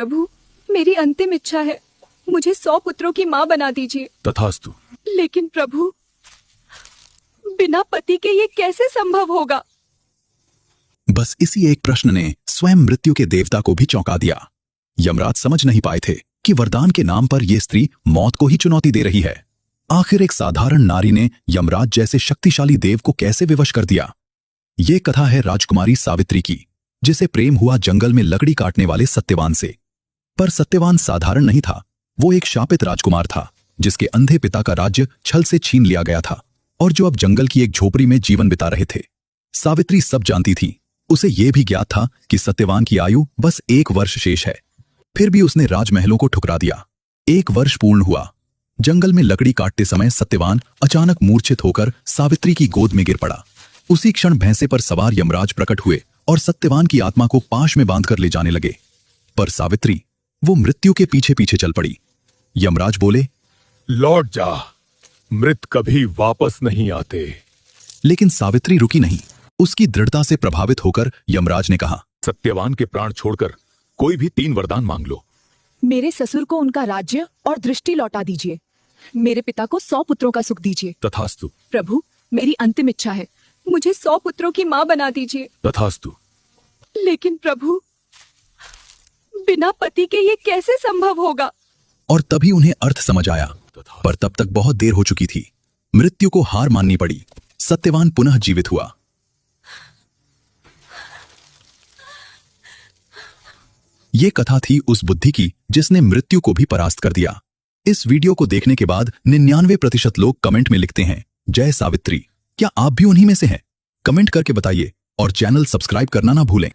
प्रभु, मेरी अंतिम इच्छा है, मुझे 100 पुत्रों की माँ बना दीजिए। तथास्तु। लेकिन प्रभु, बिना पति के ये कैसे संभव होगा? बस इसी एक प्रश्न ने स्वयं मृत्यु के देवता को भी चौंका दिया। यमराज समझ नहीं पाए थे कि वरदान के नाम पर यह स्त्री मौत को ही चुनौती दे रही है। आखिर एक साधारण नारी ने यमराज जैसे शक्तिशाली देव को कैसे विवश कर दिया। ये कथा है राजकुमारी सावित्री की, जिसे प्रेम हुआ जंगल में लकड़ी काटने वाले सत्यवान से। पर सत्यवान साधारण नहीं था, वो एक शापित राजकुमार था, जिसके अंधे पिता का राज्य छल से छीन लिया गया था और जो अब जंगल की एक झोपड़ी में जीवन बिता रहे थे। सावित्री सब जानती थी। उसे यह भी ज्ञात था कि सत्यवान की आयु बस 1 वर्ष शेष है। फिर भी उसने राजमहलों को ठुकरा दिया। 1 वर्ष पूर्ण हुआ। जंगल में लकड़ी काटते समय सत्यवान अचानक मूर्छित होकर सावित्री की गोद में गिर पड़ा। उसी क्षण भैंसे पर सवार यमराज प्रकट हुए और सत्यवान की आत्मा को पाश में बांधकर ले जाने लगे। पर सावित्री, वो मृत्यु के पीछे पीछे चल पड़ी। यमराज बोले, लौट जा, मृत कभी वापस नहीं आते। लेकिन सावित्री रुकी नहीं। उसकी दृढ़ता से प्रभावित होकर यमराज ने कहा, सत्यवान के प्राण छोड़कर कोई भी 3 वरदान मांग लो। मेरे ससुर को उनका राज्य और दृष्टि लौटा दीजिए। मेरे पिता को 100 पुत्रों का सुख दीजिए। तथास्तु। प्रभु, मेरी अंतिम इच्छा है, मुझे 100 पुत्रों की माँ बना दीजिए। तथास्तु। लेकिन प्रभु, बिना पति के ये कैसे संभव होगा? और तभी उन्हें अर्थ समझ आया। पर तब तक बहुत देर हो चुकी थी। मृत्यु को हार माननी पड़ी। सत्यवान पुनः जीवित हुआ। ये कथा थी उस बुद्धि की जिसने मृत्यु को भी परास्त कर दिया। इस वीडियो को देखने के बाद 99% लोग कमेंट में लिखते हैं, जय सावित्री। क्या आप भी उन्हीं में से हैं? कमेंट करके बताइए और चैनल सब्सक्राइब करना ना भूलें।